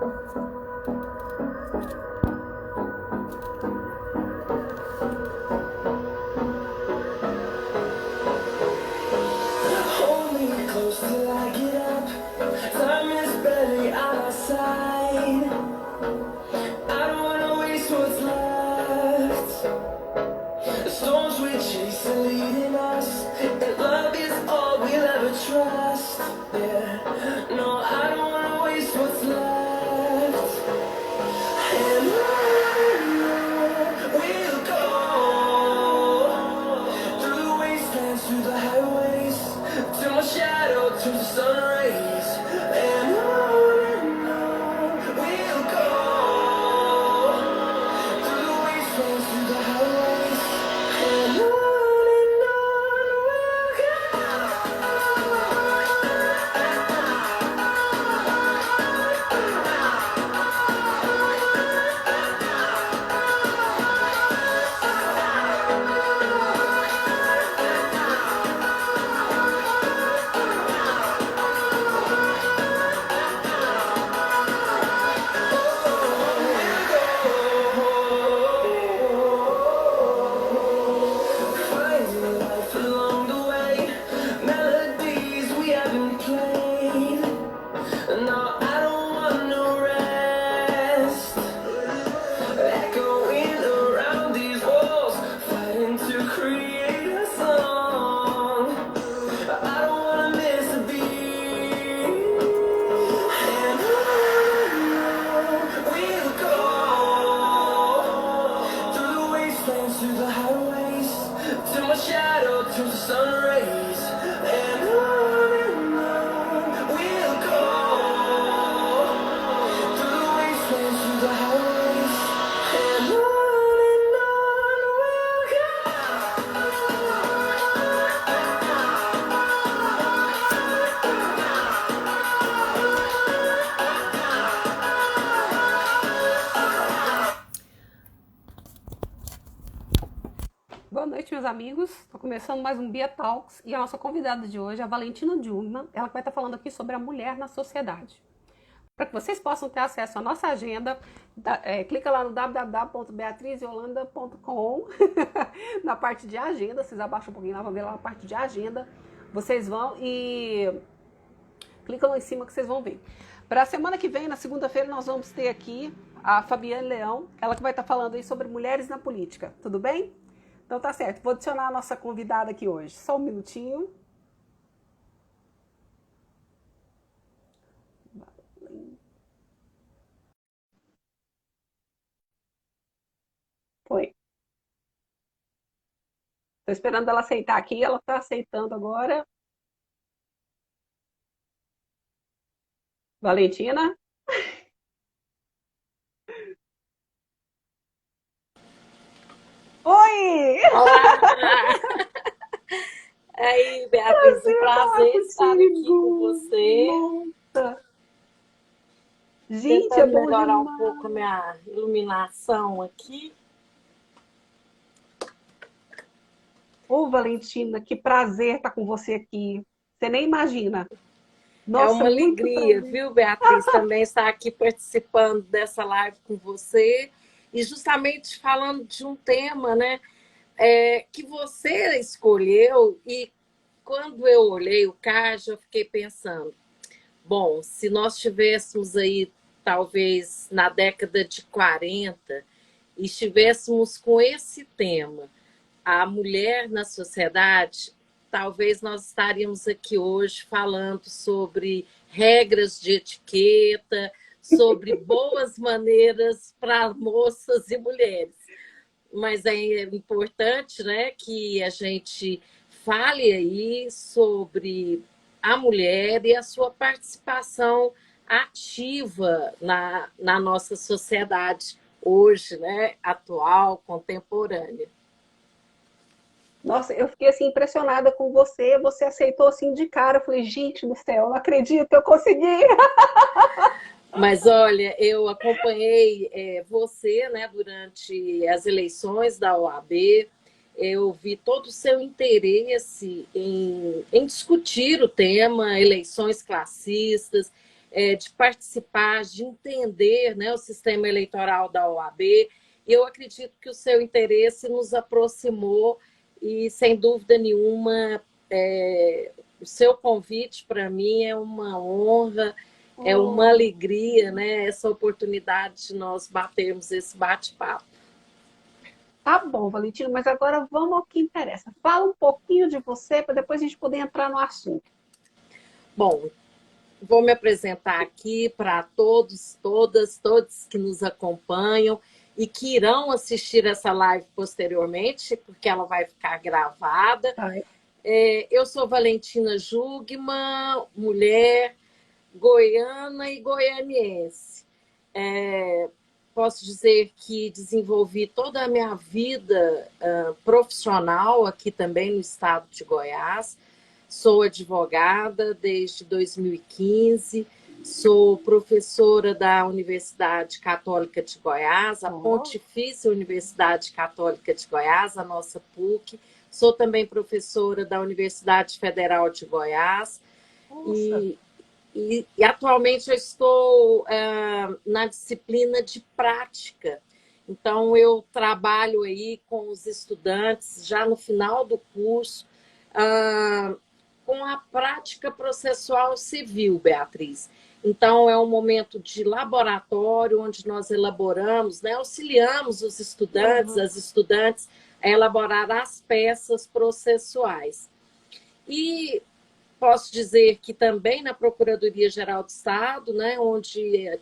Hold me close till I get up. Time is barely on our side. I don't wanna waste what's left. The storms we chase are leading us, and love is all we'll ever trust. Yeah, no, I don't wanna waste what's left. And on we'll go, through the wastelands, through the highways, till my shadow turns to sun rays. And on we'll go, through the wastelands, through the highways, and on we'll go. Finding life along the way, melodies we haven't played. No, I don't want no rest. Echoing around these walls, fighting to create a song. I don't wanna miss a beat. And on we'll go, through the wastelands, through the highways, till my shadow turns to sun rays. And on we'll go, through the wastelands, through the highways, and on we'll go. Boa noite, meus amigos. Estou começando mais um Bia Talks e a nossa convidada de hoje é a Valentina Djuma. Ela vai estar falando aqui sobre a mulher na sociedade. Para que vocês possam ter acesso à nossa agenda, clica lá no www.beatrizyolanda.com na parte de agenda. Vocês abaixam um pouquinho lá, vão ver lá a parte de agenda. Vocês vão e clica lá em cima que vocês vão ver. Para a semana que vem, na segunda-feira, nós vamos ter aqui a Fabiane Leão, ela que vai estar falando aí sobre mulheres na política. Tudo bem? Então tá certo, vou adicionar a nossa convidada aqui hoje. Só um minutinho. Foi. Estou esperando ela aceitar aqui, ela está aceitando agora. Valentina? Oi! Olá! Aí, Beatriz, um prazer estar aqui com você. Nossa. Gente, é Tentando bom melhorar um demais. pouco a minha iluminação aqui. Ô, Valentina, que prazer estar com você aqui. Você nem imagina. É Nossa, uma muito alegria, prazer. viu, Beatriz, também estar aqui participando dessa live com você e justamente falando de um tema, né, que você escolheu. E quando eu olhei o card, eu fiquei pensando, bom, se nós tivéssemos aí, talvez na década de 40, e estivéssemos com esse tema, a mulher na sociedade, talvez nós estaríamos aqui hoje falando sobre regras de etiqueta, sobre boas maneiras para moças e mulheres. Mas é importante, né, que a gente fale aí sobre a mulher e a sua participação ativa na nossa sociedade hoje, né, atual, contemporânea. Nossa, eu fiquei assim impressionada com você. Você aceitou assim de cara. Eu falei, gente do céu, não acredito, eu consegui. Mas olha, eu acompanhei você, né, durante as eleições da OAB. Eu vi todo o seu interesse em discutir o tema eleições classistas. de participar, de entender, né, o sistema eleitoral da OAB. Eu acredito que o seu interesse nos aproximou e, sem dúvida nenhuma, o seu convite para mim é uma honra, é uma alegria, né, essa oportunidade de nós batermos esse bate-papo. Tá bom, Valentina, mas agora vamos ao que interessa. Fala um pouquinho de você para depois a gente poder entrar no assunto. Bom, vou me apresentar aqui para todos, todas, todos que nos acompanham e que irão assistir essa live posteriormente, porque ela vai ficar gravada. Eu sou Valentina Jugman, mulher goiana e goianiense. Posso dizer que desenvolvi toda a minha vida profissional aqui também no estado de Goiás. Sou advogada desde 2015, sou professora da Universidade Católica de Goiás, a Pontifícia Universidade Católica de Goiás, a nossa PUC. Sou também professora da Universidade Federal de Goiás. E atualmente eu estou na disciplina de prática. Então, eu trabalho aí com os estudantes, já no final do curso, com a prática processual civil, Beatriz. Então, é um momento de laboratório, onde nós elaboramos, né, auxiliamos os estudantes, as estudantes, a elaborar as peças processuais. E posso dizer que também na Procuradoria-Geral do Estado, né, onde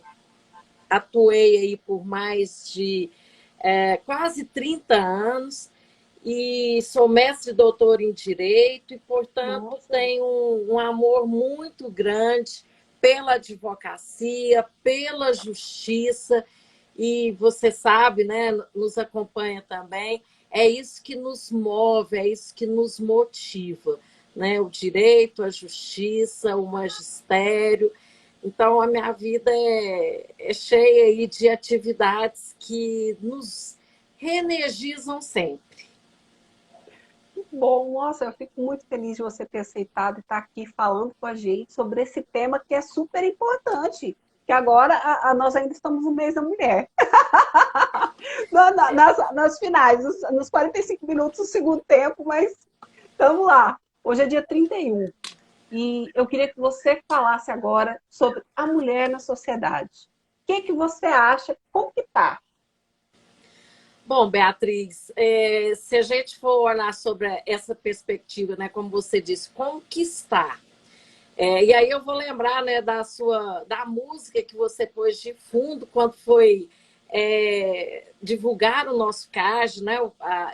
atuei aí por mais de quase 30 anos, e sou mestre e doutor em Direito, e, portanto, tenho um amor muito grande pela advocacia, pela justiça, e você sabe, né, nos acompanha também, é isso que nos move, é isso que nos motiva, né? O direito, a justiça, o magistério. Então, a minha vida é cheia aí de atividades que nos reenergizam sempre. Bom, nossa, eu fico muito feliz de você ter aceitado e estar aqui falando com a gente sobre esse tema que é super importante, que agora nós ainda estamos no mês da mulher. nas finais, nos 45 minutos do segundo tempo, mas estamos lá. Hoje é dia 31. E eu queria que você falasse agora sobre a mulher na sociedade. O que você acha? Como que está? Bom, Beatriz, se a gente for olhar sobre essa perspectiva, né, como você disse, conquistar. E aí eu vou lembrar, né, da música que você pôs de fundo quando foi divulgar o nosso card, né,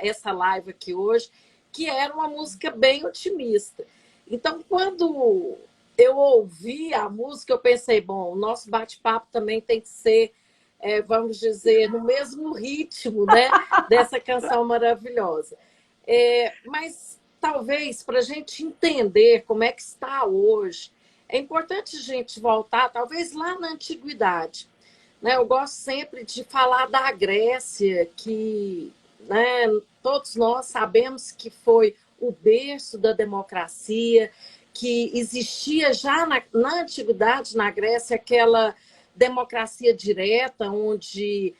essa live aqui hoje, que era uma música bem otimista. Então, quando eu ouvi a música, eu pensei, bom, o nosso bate-papo também tem que ser, vamos dizer, no mesmo ritmo, né, dessa canção maravilhosa. Mas talvez, para a gente entender como é que está hoje, é importante a gente voltar, talvez lá na antiguidade. Né? Eu gosto sempre de falar da Grécia, que, né, todos nós sabemos que foi o berço da democracia, que existia já na antiguidade, na Grécia, aquela democracia direta, onde,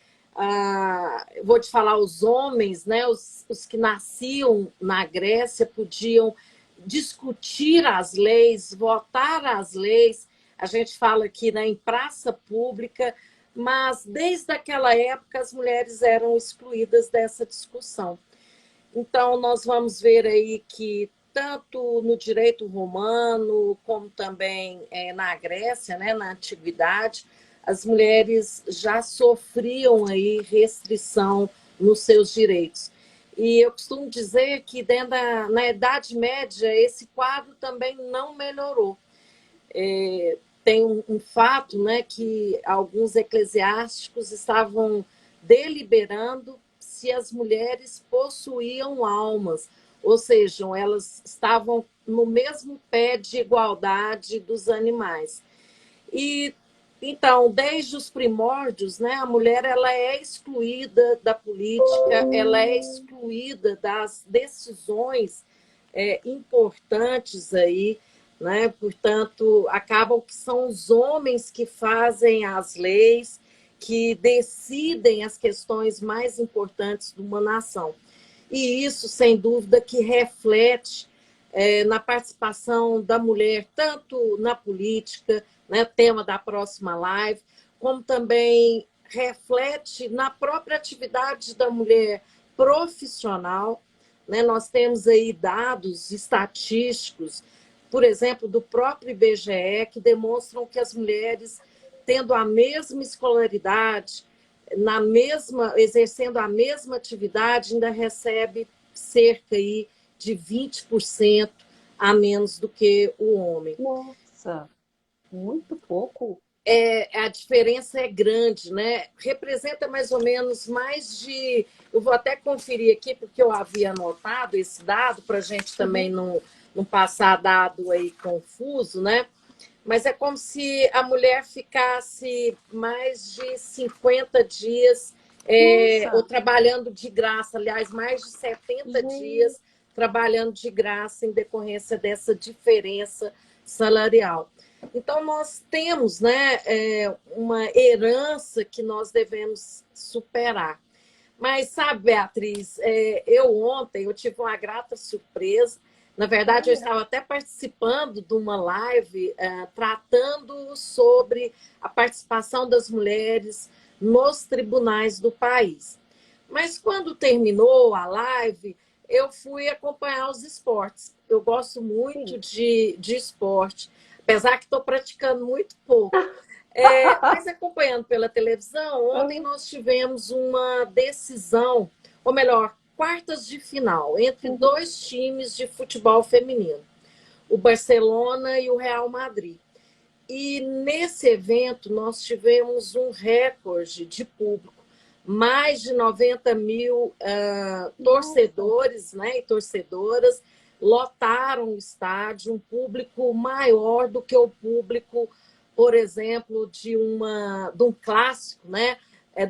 vou te falar, os homens, né, os que nasciam na Grécia, podiam discutir as leis, votar as leis. A gente fala aqui, né, em praça pública, mas desde aquela época as mulheres eram excluídas dessa discussão. Então, nós vamos ver aí que tanto no direito romano, como também na Grécia, né, na antiguidade, as mulheres já sofriam aí restrição nos seus direitos. E eu costumo dizer que dentro na Idade Média esse quadro também não melhorou. Tem um fato, né, que alguns eclesiásticos estavam deliberando se as mulheres possuíam almas, ou seja, elas estavam no mesmo pé de igualdade dos animais. E então, desde os primórdios, né, a mulher ela é excluída da política, ela é excluída das decisões importantes aí né? Portanto, acabam que são os homens que fazem as leis, que decidem as questões mais importantes de uma nação. E isso, sem dúvida, que reflete na participação da mulher, tanto na política, né, tema da próxima live, como também reflete na própria atividade da mulher profissional. Né? Nós temos aí dados estatísticos, por exemplo, do próprio IBGE, que demonstram que as mulheres, tendo a mesma escolaridade, exercendo a mesma atividade, ainda recebe cerca aí de 20% a menos do que o homem. Nossa, muito pouco. A diferença é grande, né? Representa mais ou menos mais de... Eu vou até conferir aqui, porque eu havia anotado esse dado, para a gente também não passar dado aí confuso, né? Mas é como se a mulher ficasse mais de 50 dias ou trabalhando de graça, aliás, mais de 70 dias trabalhando de graça em decorrência dessa diferença salarial. Então, nós temos, né, uma herança que nós devemos superar. Mas, sabe, Beatriz, ontem eu tive uma grata surpresa. Na verdade, eu estava até participando de uma live tratando sobre a participação das mulheres nos tribunais do país. Mas quando terminou a live, eu fui acompanhar os esportes. Eu gosto muito de esporte, apesar que estou praticando muito pouco. Mas acompanhando pela televisão, ontem nós tivemos uma decisão, ou melhor, quartas de final, entre dois times de futebol feminino, o Barcelona e o Real Madrid. E nesse evento nós tivemos um recorde de público, mais de 90 mil torcedores, né, e torcedoras lotaram o estádio, um público maior do que o público, por exemplo, de um clássico, né,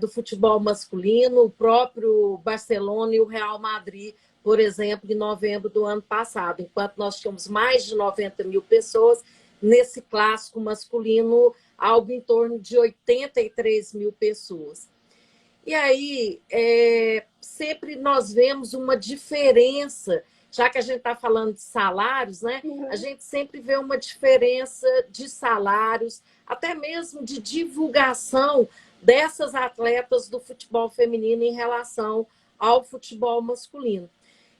do futebol masculino, o próprio Barcelona e o Real Madrid, por exemplo, em novembro do ano passado, enquanto nós tínhamos mais de 90 mil pessoas, nesse clássico masculino, algo em torno de 83 mil pessoas. E aí, sempre nós vemos uma diferença, já que a gente está falando de salários, né? A gente sempre vê uma diferença de salários, até mesmo de divulgação dessas atletas do futebol feminino em relação ao futebol masculino.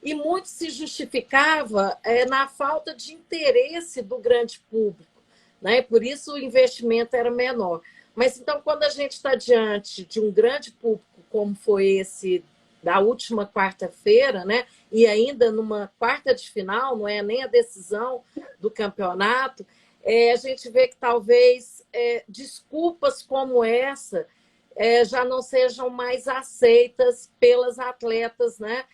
E muito se justificava na falta de interesse do grande público, né? Por isso o investimento era menor. Mas então, quando a gente está diante de um grande público, como foi esse da última quarta-feira, né? E ainda numa quarta de final, não é nem a decisão do campeonato, a gente vê que talvez desculpas como essa já não sejam mais aceitas pelas atletas, né?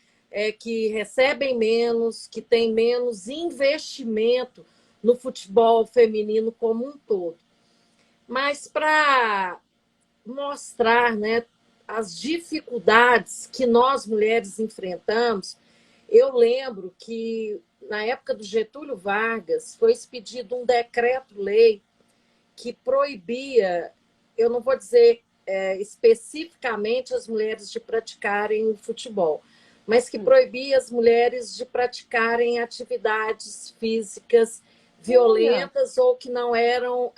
Que recebem menos, que têm menos investimento no futebol feminino como um todo. Mas para mostrar, né, as dificuldades que nós mulheres enfrentamos, eu lembro que na época do Getúlio Vargas foi expedido um decreto-lei que proibia, eu não vou dizer especificamente as mulheres de praticarem o futebol, mas que proibia as mulheres de praticarem atividades físicas violentas ou que não eram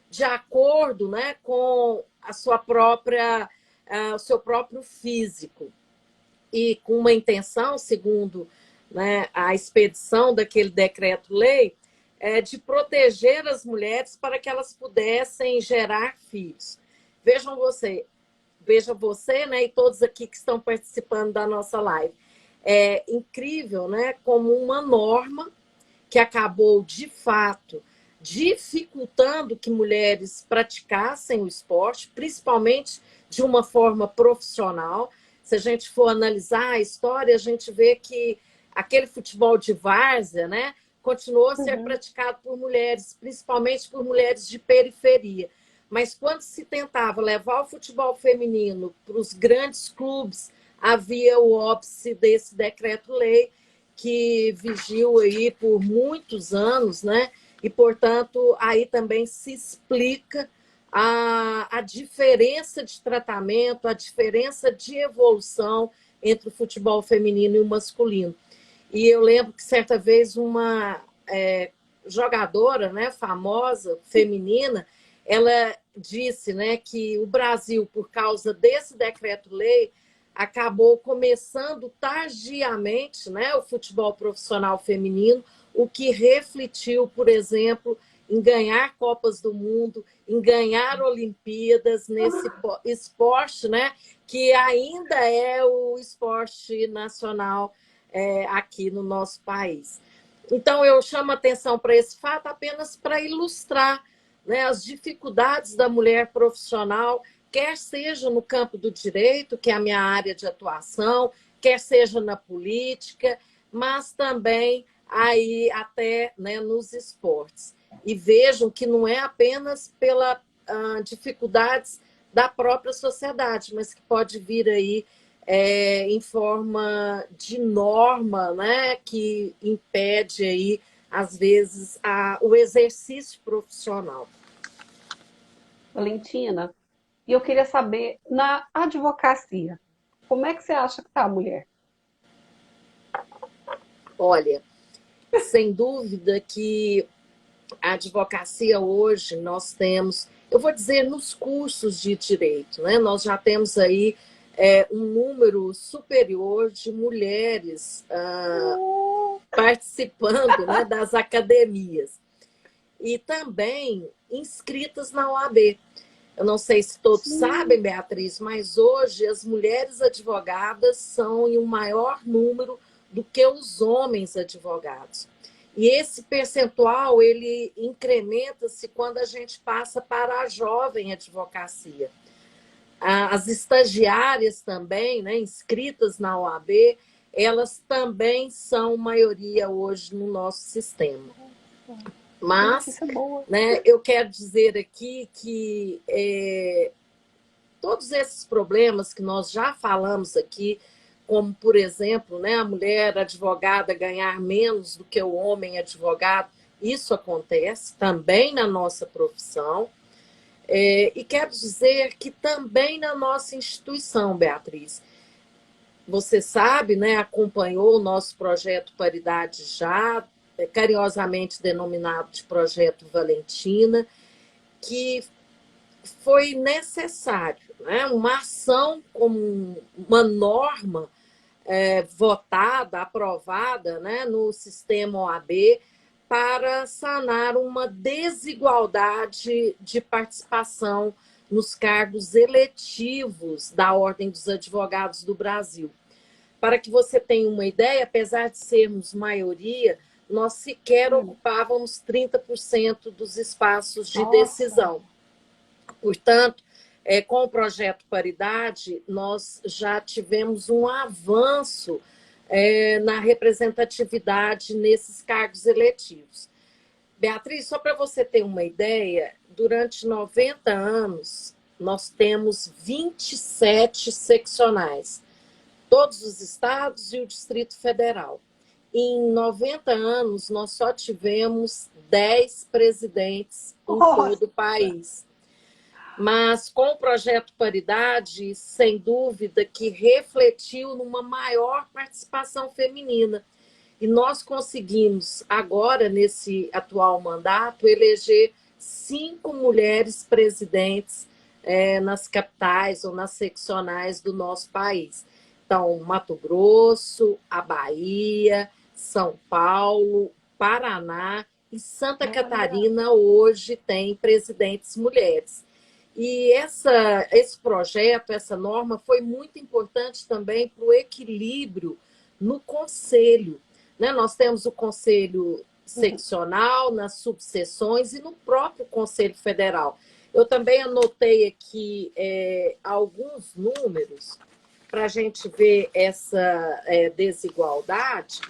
de acordo, né, com a sua própria, o seu próprio físico. E com uma intenção, segundo, né, a expedição daquele decreto-lei, de proteger as mulheres para que elas pudessem gerar filhos. Veja você, né, e todos aqui que estão participando da nossa live. É incrível, né, como uma norma que acabou, de fato, dificultando que mulheres praticassem o esporte, principalmente de uma forma profissional. Se a gente for analisar a história, a gente vê que aquele futebol de várzea, né, continuou a ser praticado por mulheres, principalmente por mulheres de periferia. Mas quando se tentava levar o futebol feminino para os grandes clubes, havia o óbice desse decreto-lei, que vigiu aí por muitos anos, né? E, portanto, aí também se explica a diferença de tratamento, a diferença de evolução entre o futebol feminino e o masculino. E eu lembro que certa vez uma jogadora, né, famosa, feminina, ela disse, né, que o Brasil, por causa desse decreto-lei, acabou começando tardiamente, né, o futebol profissional feminino, o que refletiu, por exemplo, em ganhar Copas do Mundo, em ganhar Olimpíadas nesse esporte, né, que ainda é o esporte nacional aqui no nosso país. Então, eu chamo atenção para esse fato apenas para ilustrar, né, as dificuldades da mulher profissional, quer seja no campo do direito, que é a minha área de atuação, quer seja na política, mas também aí até, né, nos esportes. E vejam que não é apenas pelas dificuldades da própria sociedade, mas que pode vir aí em forma de norma, né, que impede aí, às vezes, o exercício profissional. Valentina, e eu queria saber, na advocacia, como é que você acha que está a mulher? Olha, sem dúvida que a advocacia hoje nós temos, eu vou dizer, nos cursos de direito, né? Nós já temos aí um número superior de mulheres participando, né, das academias. E também inscritas na OAB. Eu não sei se todos sabem, Beatriz, mas hoje as mulheres advogadas são em um maior número do que os homens advogados. E esse percentual, ele incrementa-se quando a gente passa para a jovem advocacia. As estagiárias também, né, inscritas na OAB, elas também são maioria hoje no nosso sistema. Mas, né, eu quero dizer aqui que todos esses problemas que nós já falamos aqui, como, por exemplo, né, a mulher advogada ganhar menos do que o homem advogado, isso acontece também na nossa profissão. E quero dizer que também na nossa instituição, Beatriz. Você sabe, né, acompanhou o nosso projeto Paridade Já, carinhosamente denominado de Projeto Valentina, que foi necessário, né, uma ação como uma norma votada, aprovada, né, no sistema OAB, para sanar uma desigualdade de participação nos cargos eletivos da Ordem dos Advogados do Brasil. Para que você tenha uma ideia, apesar de sermos maioria, nós sequer ocupávamos 30% dos espaços de decisão. Portanto, com o projeto Paridade, nós já tivemos um avanço na representatividade nesses cargos eletivos. Beatriz, só para você ter uma ideia, durante 90 anos, nós temos 27 seccionais, todos os estados e o Distrito Federal. Em 90 anos, nós só tivemos 10 presidentes em todo o país. Mas com o projeto Paridade, sem dúvida que refletiu numa maior participação feminina. E nós conseguimos, agora, nesse atual mandato, eleger 5 mulheres presidentes nas capitais ou nas seccionais do nosso país. Então, Mato Grosso, a Bahia, São Paulo, Paraná e Santa Catarina hoje tem presidentes mulheres. E esse projeto, essa norma, foi muito importante também para o equilíbrio no conselho. Né? Nós temos o conselho seccional, nas subseções e no próprio Conselho Federal. Eu também anotei aqui alguns números para a gente ver essa desigualdade.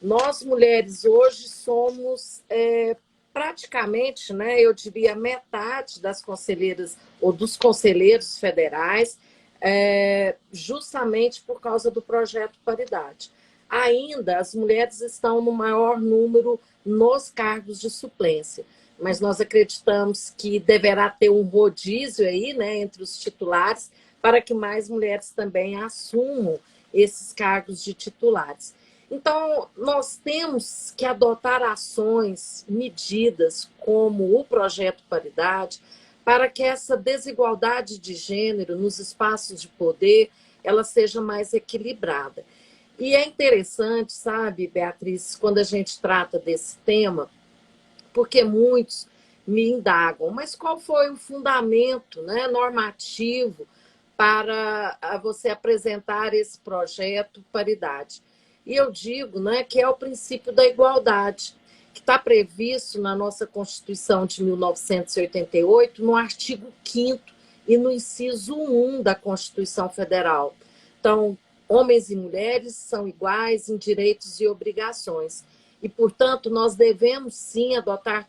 Nós, mulheres, hoje somos praticamente, né, eu diria, metade das conselheiras ou dos conselheiros federais, justamente por causa do projeto Paridade. ainda as mulheres estão no maior número nos cargos de suplência. Mas nós acreditamos que deverá ter um rodízio aí, né, entre os titulares, para que mais mulheres também assumam esses cargos de titulares. Então, nós temos que adotar ações, medidas, como o Projeto Paridade, para que essa desigualdade de gênero nos espaços de poder ela seja mais equilibrada. E é interessante, sabe, Beatriz, quando a gente trata desse tema, porque muitos me indagam, mas qual foi o fundamento, né, normativo para você apresentar esse projeto Paridade? E eu digo, né, que é o princípio da igualdade, que está previsto na nossa Constituição de 1988, no artigo 5º e no inciso 1 da Constituição Federal. Então, homens e mulheres são iguais em direitos e obrigações. E, portanto, nós devemos, sim, adotar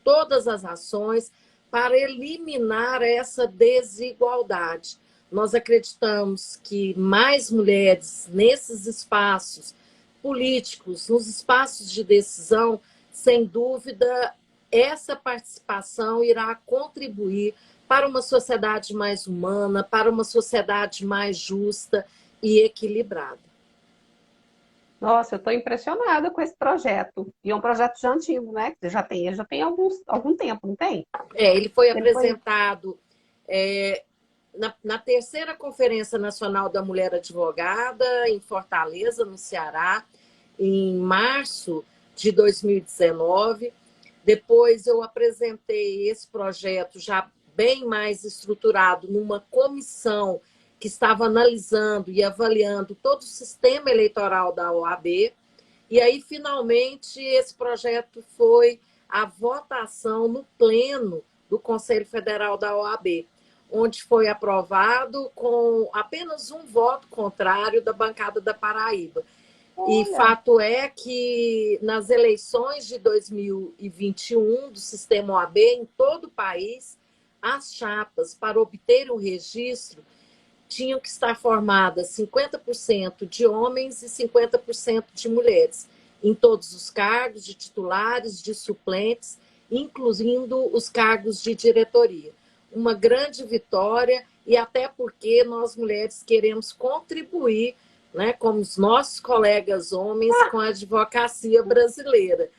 todas as ações para eliminar essa desigualdade. Nós acreditamos que mais mulheres nesses espaços políticos, nos espaços de decisão, sem dúvida, essa participação irá contribuir para uma sociedade mais humana, para uma sociedade mais justa e equilibrada. Nossa, eu estou impressionada com esse projeto. E é um projeto já antigo, né? Que ele já tem algum tempo, não tem? Ele foi apresentado na terceira Conferência Nacional da Mulher Advogada, em Fortaleza, no Ceará, em março de 2019. Depois eu apresentei esse projeto já bem mais estruturado numa comissão que estava analisando e avaliando todo o sistema eleitoral da OAB. E aí, finalmente, esse projeto foi à votação no pleno do Conselho Federal da OAB, onde foi aprovado com apenas um voto contrário da bancada da Paraíba. Olha. E fato é que nas eleições de 2021 do sistema OAB, em todo o país, as chapas para obter o registro tinham que estar formadas 50% de homens e 50% de mulheres, em todos os cargos de titulares, de suplentes, incluindo os cargos de diretoria. Uma grande vitória, e até porque nós mulheres queremos contribuir, né, como os nossos colegas homens, com a advocacia brasileira.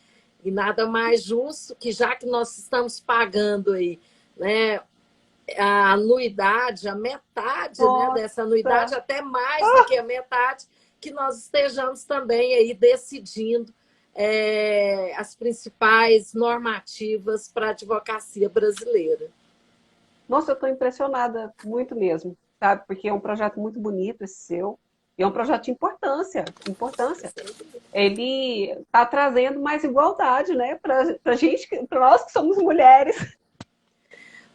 E nada mais justo que, já que nós estamos pagando aí, né, a anuidade, a metade, né, dessa anuidade, até mais do que a metade, que nós estejamos também aí decidindo as principais normativas para a advocacia brasileira. Nossa, eu estou impressionada, muito mesmo, sabe? Porque é um projeto muito bonito esse seu, e é um projeto de importância. Ele está trazendo mais igualdade, né, para gente, para nós que somos mulheres.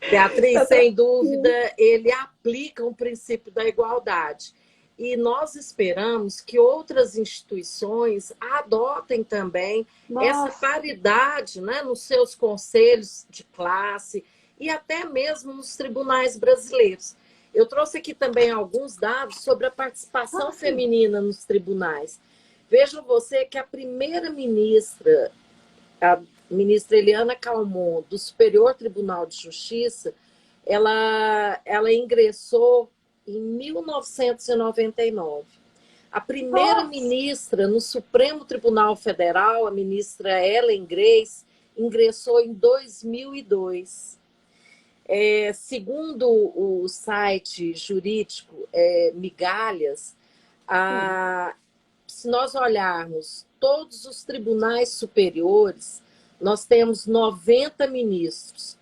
Beatriz, sem dúvida, ele aplica o princípio da igualdade. E nós esperamos que outras instituições adotem também essa paridade, né, nos seus conselhos de classe e até mesmo nos tribunais brasileiros. Eu trouxe aqui também alguns dados sobre a participação feminina nos tribunais. Veja você que a primeira ministra, a ministra Eliana Calmon, do Superior Tribunal de Justiça, ela ingressou em 1999. A primeira ministra no Supremo Tribunal Federal, a ministra Ellen Grace, ingressou em 2002. Segundo o site jurídico Migalhas, se nós olharmos todos os tribunais superiores, nós temos 90 ministros,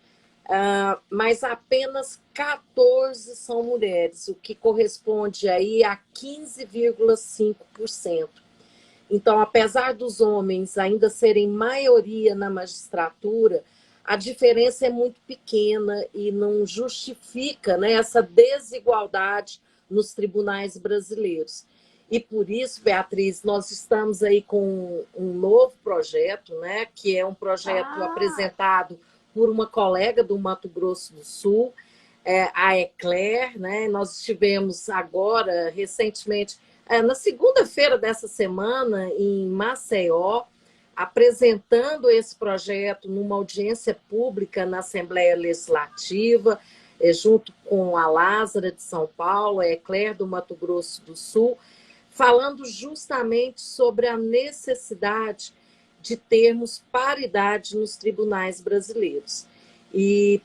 mas apenas 14 são mulheres, o que corresponde aí a 15,5%. Então, apesar dos homens ainda serem maioria na magistratura, a diferença é muito pequena e não justifica, né, essa desigualdade nos tribunais brasileiros. E por isso, Beatriz, nós estamos aí com um novo projeto, né, que é um projeto apresentado por uma colega do Mato Grosso do Sul, a Eclair, né? Nós estivemos agora, recentemente, na segunda-feira dessa semana, em Maceió, apresentando esse projeto numa audiência pública na Assembleia Legislativa, junto com a Lázara de São Paulo, a Eclair do Mato Grosso do Sul, falando justamente sobre a necessidade de termos paridade nos tribunais brasileiros. E,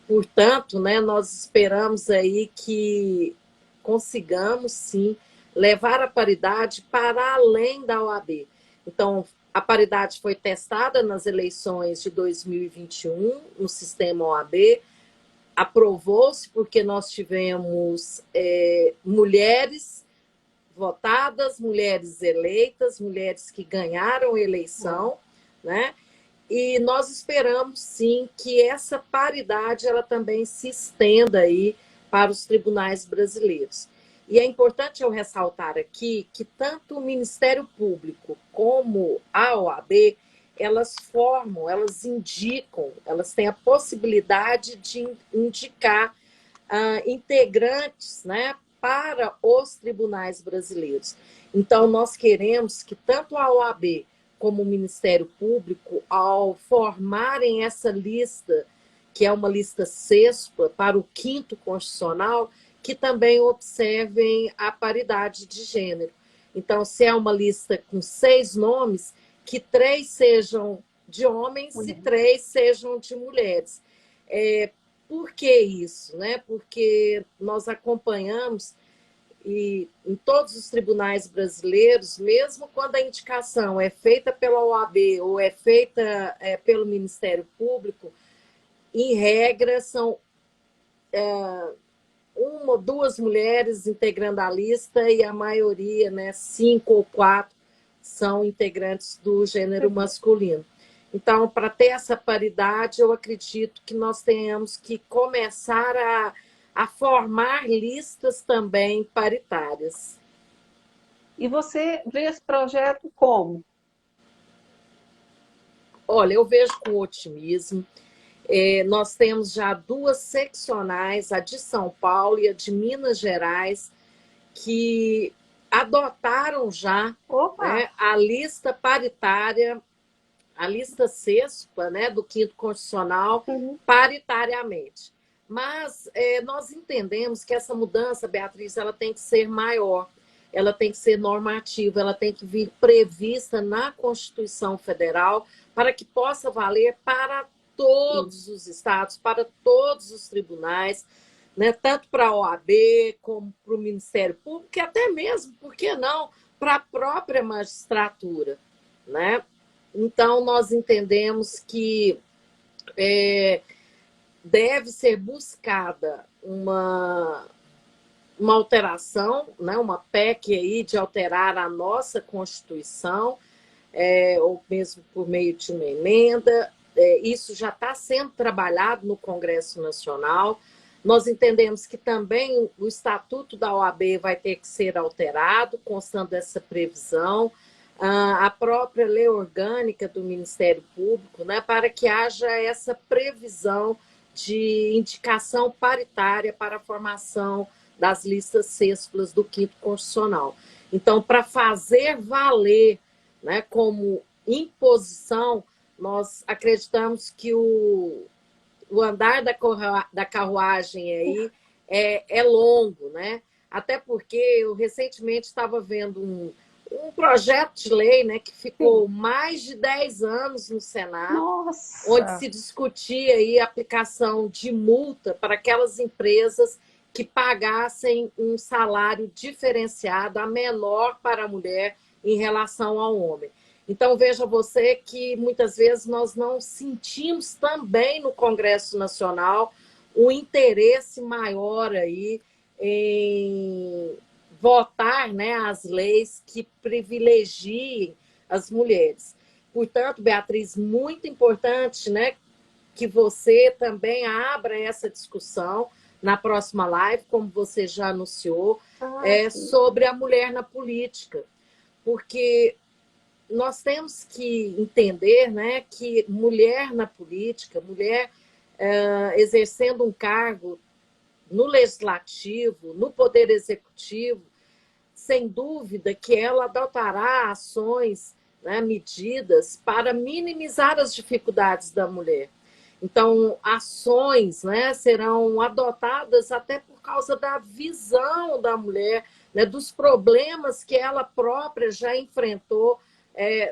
portanto, né, nós esperamos aí que consigamos, sim, levar a paridade para além da OAB. Então, a paridade foi testada nas eleições de 2021, no sistema OAB, aprovou-se porque nós tivemos mulheres votadas, mulheres eleitas, mulheres que ganharam a eleição, né? E nós esperamos, sim, que essa paridade ela também se estenda aí para os tribunais brasileiros. E é importante eu ressaltar aqui que tanto o Ministério Público como a OAB, elas formam, elas indicam, elas têm a possibilidade de indicar integrantes, né, para os tribunais brasileiros. Então, nós queremos que tanto a OAB como o Ministério Público, ao formarem essa lista, que é uma lista sexta para o 5º Constitucional, que também observem a paridade de gênero. Então, se é uma lista com 6 nomes, que 3 sejam de homens e 3 sejam de mulheres. Por que isso? Né? Porque nós acompanhamos e em todos os tribunais brasileiros, mesmo quando a indicação é feita pela OAB ou é feita pelo Ministério Público, em regra são 1 ou 2 mulheres integrando a lista e a maioria, né, 5 ou 4, são integrantes do gênero masculino. Então, para ter essa paridade, eu acredito que nós tenhamos que começar a formar listas também paritárias. E você vê esse projeto como? Olha, eu vejo com otimismo. Nós temos já 2 seccionais, a de São Paulo e a de Minas Gerais, que adotaram já, né, a lista paritária, a lista sexta, né, do 5º Constitucional, paritariamente. Mas nós entendemos que essa mudança, Beatriz, ela tem que ser maior, ela tem que ser normativa, ela tem que vir prevista na Constituição Federal para que possa valer para todos os estados, para todos os tribunais, né, tanto para a OAB como para o Ministério Público, e até mesmo, por que não, para a própria magistratura, né? Então, nós entendemos que deve ser buscada uma alteração, né, uma PEC aí de alterar a nossa Constituição, ou mesmo por meio de uma emenda. Isso já está sendo trabalhado no Congresso Nacional. Nós entendemos que também o Estatuto da OAB vai ter que ser alterado, constando essa previsão, a própria lei orgânica do Ministério Público, né, para que haja essa previsão de indicação paritária para a formação das listas sextas do 5º Constitucional. Então, para fazer valer, né, como imposição, nós acreditamos que o andar da carruagem aí é longo, né? Até porque eu recentemente estava vendo um projeto de lei, né, que ficou mais de 10 anos no Senado, Nossa, onde se discutia aí a aplicação de multa para aquelas empresas que pagassem um salário diferenciado, a menor para a mulher em relação ao homem. Então, veja você que muitas vezes nós não sentimos também no Congresso Nacional um interesse maior aí em votar, né, as leis que privilegiem as mulheres. Portanto, Beatriz, muito importante, né, que você também abra essa discussão na próxima live, como você já anunciou, sobre a mulher na política. Porque nós temos que entender, né, que mulher na política, mulher exercendo um cargo no legislativo, no poder executivo, sem dúvida que ela adotará ações, né, medidas para minimizar as dificuldades da mulher. Então, ações, né, serão adotadas até por causa da visão da mulher, né, dos problemas que ela própria já enfrentou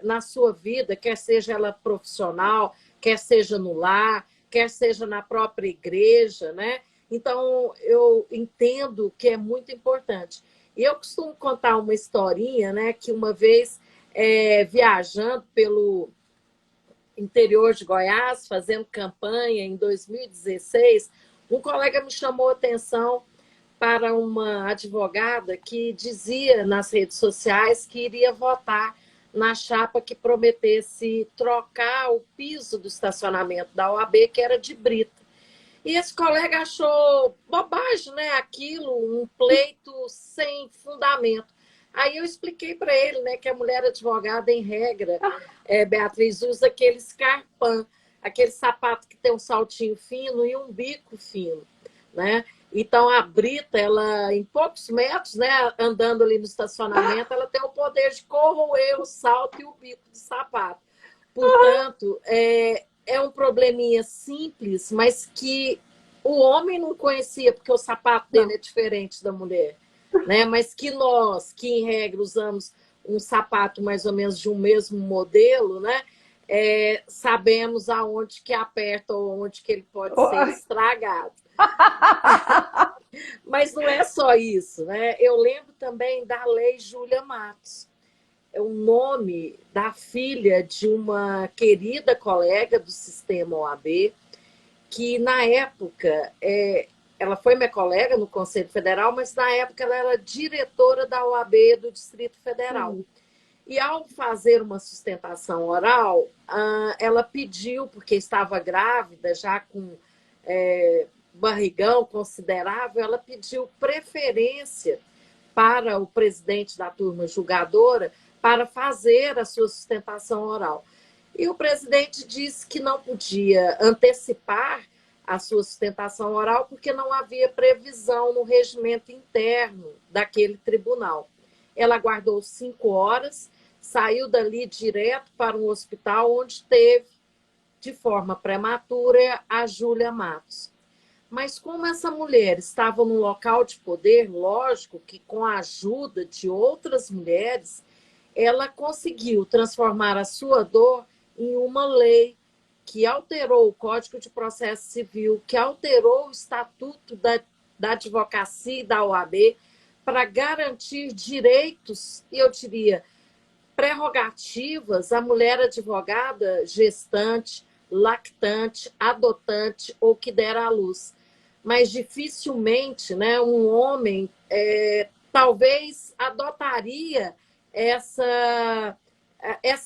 na sua vida, quer seja ela profissional, quer seja no lar, quer seja na própria igreja, né? Então, eu entendo que é muito importante. E eu costumo contar uma historinha, né, que uma vez, viajando pelo interior de Goiás, fazendo campanha em 2016, um colega me chamou a atenção para uma advogada que dizia nas redes sociais que iria votar na chapa que prometesse trocar o piso do estacionamento da OAB, que era de brita. E esse colega achou bobagem, né? Aquilo, um pleito sem fundamento. Aí eu expliquei para ele, né, que a mulher advogada, em regra, Beatriz, usa aquele scarpin, aquele sapato que tem um saltinho fino e um bico fino, né? Então, a brita, ela, em poucos metros, né, andando ali no estacionamento, ela tem o poder de corroer o salto e o bico do sapato. Portanto, é um probleminha simples, mas que o homem não conhecia, porque o sapato dele é diferente da mulher, né? Mas que nós, que em regra usamos um sapato mais ou menos de um mesmo modelo, né? Sabemos aonde que aperta ou onde que ele pode ser estragado. Mas não é só isso, né? Eu lembro também da Lei Júlia Matos. É o nome da filha de uma querida colega do sistema OAB, que na época, ela foi minha colega no Conselho Federal, mas na época ela era diretora da OAB do Distrito Federal. E ao fazer uma sustentação oral, ela pediu, porque estava grávida, já com barrigão considerável, ela pediu preferência para o presidente da turma julgadora para fazer a sua sustentação oral. E o presidente disse que não podia antecipar a sua sustentação oral porque não havia previsão no regimento interno daquele tribunal. Ela aguardou 5 horas, saiu dali direto para um hospital onde teve, de forma prematura, a Júlia Matos. Mas como essa mulher estava num local de poder, lógico que com a ajuda de outras mulheres, ela conseguiu transformar a sua dor em uma lei que alterou o Código de Processo Civil, que alterou o Estatuto da Advocacia e da OAB para garantir direitos, e eu diria, prerrogativas à mulher advogada gestante, lactante, adotante ou que der à luz. Mas dificilmente, né, um homem talvez adotaria essa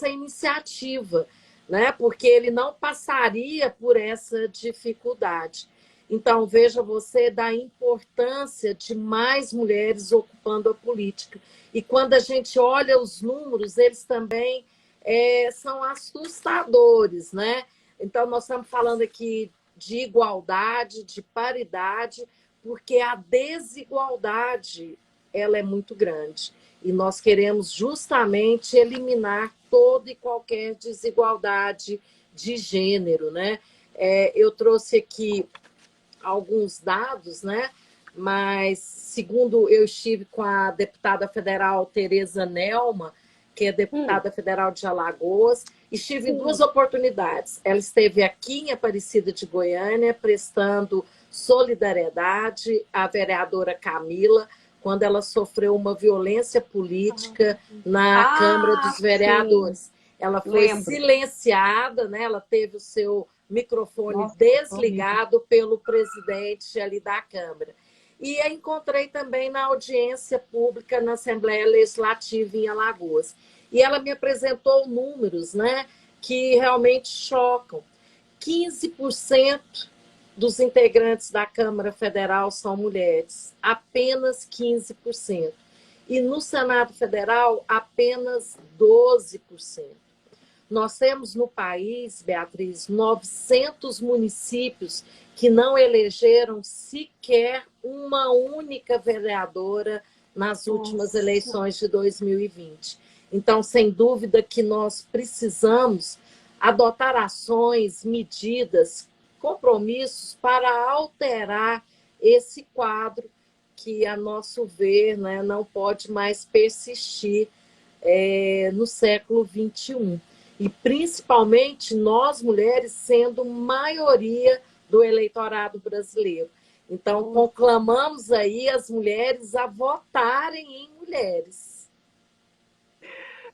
iniciativa, né, porque ele não passaria por essa dificuldade. Então, veja você da importância de mais mulheres ocupando a política. E quando a gente olha os números, eles também são assustadores, né? Então, nós estamos falando aqui de igualdade, de paridade, porque a desigualdade ela é muito grande. E nós queremos justamente eliminar toda e qualquer desigualdade de gênero, né? Eu trouxe aqui alguns dados, né? Mas, segundo eu estive com a deputada federal Tereza Nelma, que é deputada federal de Alagoas, estive em 2 oportunidades. Ela esteve aqui em Aparecida de Goiânia, prestando solidariedade à vereadora Camila, quando ela sofreu uma violência política na Câmara dos Vereadores. Sim. Ela foi silenciada, né? Ela teve o seu microfone desligado pelo presidente ali da Câmara. E a encontrei também na audiência pública na Assembleia Legislativa em Alagoas. E ela me apresentou números, né, que realmente chocam. 15% dos integrantes da Câmara Federal são mulheres, apenas 15%. E no Senado Federal, apenas 12%. Nós temos no país, Beatriz, 900 municípios que não elegeram sequer uma única vereadora nas últimas Nossa. eleições de 2020. Então, sem dúvida que nós precisamos adotar ações, medidas, compromissos para alterar esse quadro que, a nosso ver, né, não pode mais persistir no século XXI. E principalmente nós, mulheres, sendo maioria do eleitorado brasileiro. Então, conclamamos aí as mulheres a votarem em mulheres.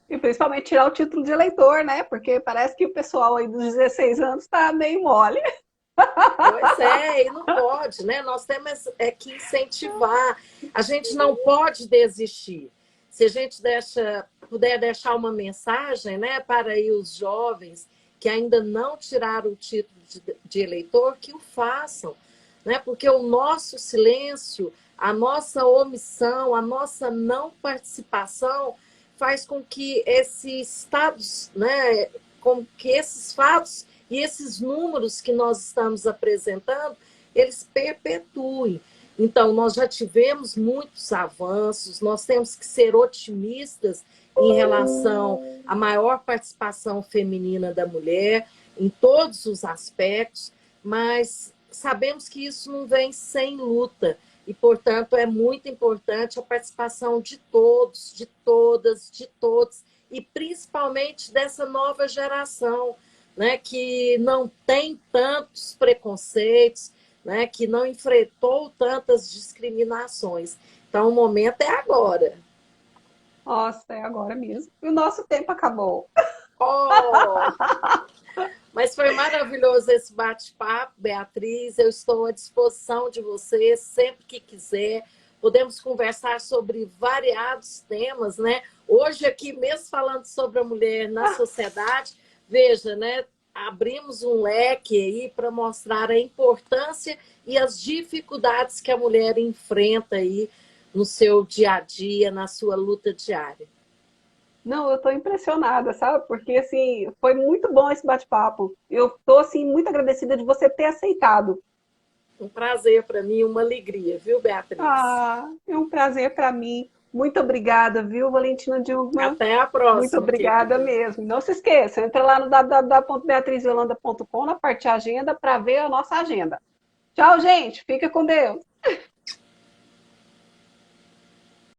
E principalmente tirar o título de eleitor, né? Porque parece que o pessoal aí dos 16 anos está meio mole. Pois é, e não pode, né? Nós temos que incentivar. A gente não pode desistir. Se a gente puder deixar uma mensagem, né, para aí os jovens que ainda não tiraram o título de eleitor, que o façam, né? Porque o nosso silêncio, a nossa omissão, a nossa não participação faz com que esses estados, né, com que esses fatos e esses números que nós estamos apresentando, eles perpetuem. Então, nós já tivemos muitos avanços, nós temos que ser otimistas em relação à maior participação feminina da mulher, em todos os aspectos, mas sabemos que isso não vem sem luta. E, portanto, é muito importante a participação de todos, de todas, de todos, e principalmente dessa nova geração, né, que não tem tantos preconceitos, né, que não enfrentou tantas discriminações. Então, o momento é agora. Nossa, é agora mesmo. E o nosso tempo acabou. Oh! Mas foi maravilhoso esse bate-papo, Beatriz. Eu estou à disposição de você sempre que quiser. Podemos conversar sobre variados temas, né? Hoje aqui, mesmo falando sobre a mulher na sociedade, veja, né? Abrimos um leque aí para mostrar a importância e as dificuldades que a mulher enfrenta aí no seu dia a dia, na sua luta diária. Não, eu estou impressionada, sabe? Porque, assim, foi muito bom esse bate-papo. Eu estou, assim, muito agradecida de você ter aceitado. Um prazer para mim, uma alegria, viu, Beatriz? Ah, é um prazer para mim. Muito obrigada, viu, Valentina Dilma? Até a Muito próxima, obrigada querida. mesmo. Não se esqueça, entra lá no www.beatrizvelanda.com na parte agenda para ver a nossa agenda. Tchau, gente. Fica com Deus.